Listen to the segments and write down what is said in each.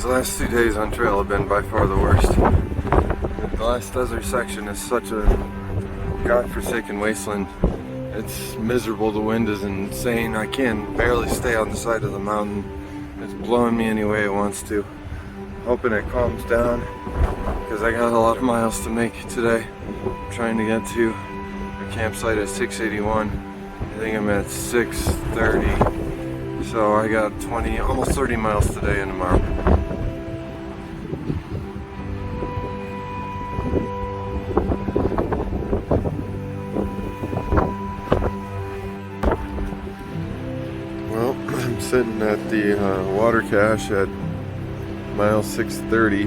These last 2 days on trail have been by far the worst. The last desert section is such a godforsaken wasteland. It's miserable, the wind is insane. I can barely stay on the side of the mountain. It's blowing me any way it wants to. Hoping it calms down because I got a lot of miles to make today. I'm trying to get to a campsite at 681. I think I'm at 630. So I got almost 30 miles today and tomorrow. Well, I'm sitting at the water cache at mile 630,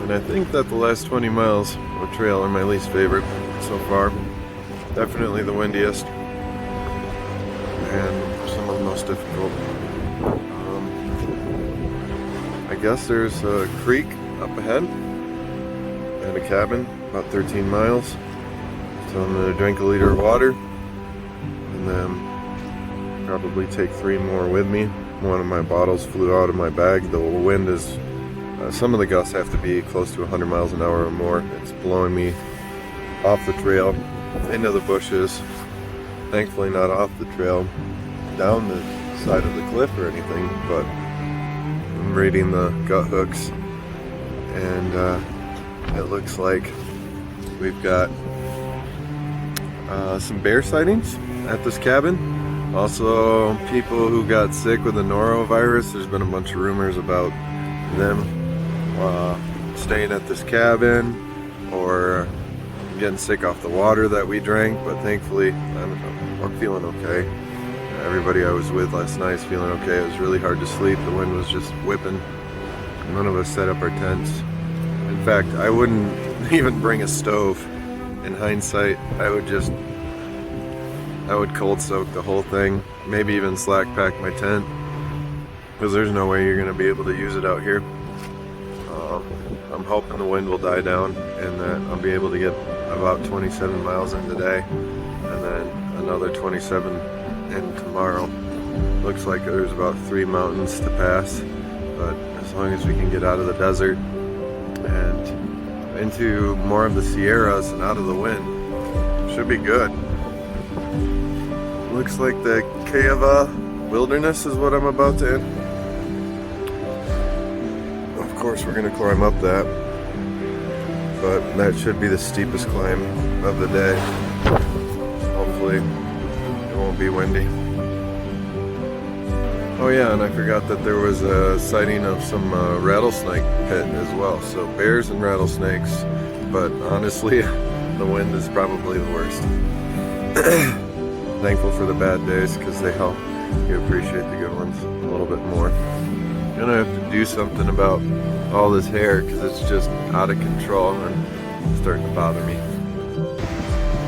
and I think that the last 20 miles of trail are my least favorite so far. Definitely the windiest and some of the most difficult. I guess there's a creek up ahead and a cabin about 13 miles, so I'm going to drink a liter of water and then probably take 3 more with me. One of my bottles flew out of my bag. The wind is, some of the gusts have to be close to 100 miles an hour or more. It's blowing me off the trail, into the bushes. Thankfully not off the trail, down the side of the cliff or anything, but I'm reading the gut hooks, and it looks like we've got some bear sightings at this cabin. Also, people who got sick with the norovirus. There's been a bunch of rumors about them staying at this cabin or getting sick off the water that we drank, but thankfully I'm feeling okay. Everybody I was with last night is feeling okay. It was really hard to sleep. The wind was just whipping. None of us set up our tents. In fact, I wouldn't even bring a stove. In hindsight, I would cold soak the whole thing, maybe even slack pack my tent, because there's no way you're going to be able to use it out here. I'm hoping the wind will die down and that I'll be able to get about 27 miles in today and then another 27 in tomorrow. Looks like there's about 3 mountains to pass, but as long as we can get out of the desert and into more of the Sierras and out of the wind, should be good. Looks like the Cayava Wilderness is what I'm about to enter. Of course we're going to climb up that, but that should be the steepest climb of the day. Hopefully it won't be windy. Oh yeah, and I forgot that there was a sighting of some rattlesnake pit as well. So bears and rattlesnakes, but honestly the wind is probably the worst. Thankful for the bad days because they help you appreciate the good ones a little bit more. I'm gonna have to do something about all this hair because it's just out of control and it's starting to bother me.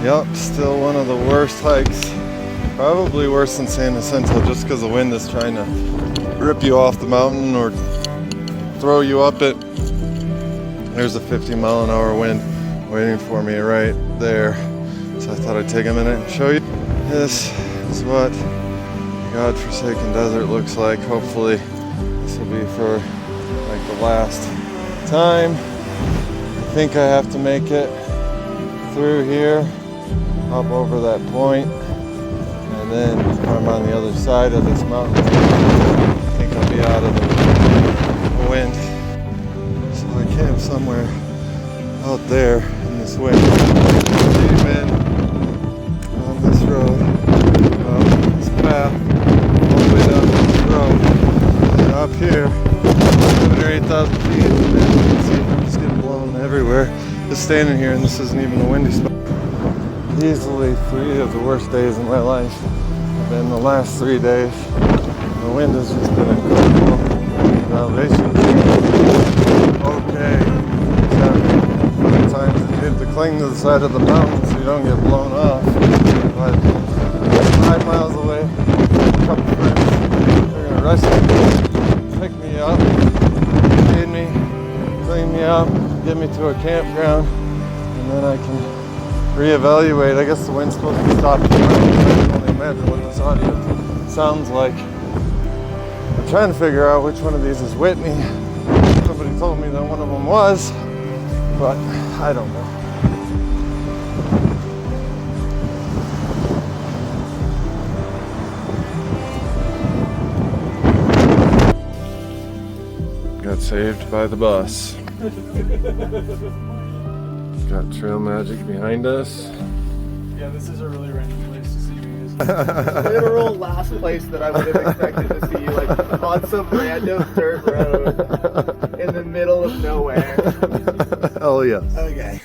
Yep, still one of the worst hikes. Probably worse than San Jacinto, just because the wind is trying to rip you off the mountain or throw you up it. There's a 50-mile-an-hour wind waiting for me right there. So I thought I'd take a minute and show you. This is what the godforsaken desert looks like. Hopefully this will be for like the last time. I think I have to make it through here, up over that point, and then I'm on the other side of this mountain. I think I'll be out of the wind. So I camp somewhere out there in this wind. Amen. This road, this path, all the way down this road, and up here, 7,000 or 8,000 feet, and you can see I'm just getting blown everywhere. Just standing here, and this isn't even a windy spot. Easily 3 of the worst days in my life have been the last 3 days. The wind has just been incredible. The elevation okay, except sometimes you have to cling to the side of the mountain so you don't get blown off. But 5 miles away, a couple friends, they're gonna rescue me, pick me up, feed me, clean me up, get me to a campground, and then I can reevaluate. I guess the wind's supposed to stop here. I can only imagine what this audio sounds like. I'm trying to figure out which one of these is Whitney Somebody told me that one of them was, but I don't know. Got saved by the bus. Got Trail Magic behind us. Yeah, this is a really random place to see me. Literal last place that I would have expected to see you, like on some random dirt road in the middle of nowhere. Oh yes. Okay.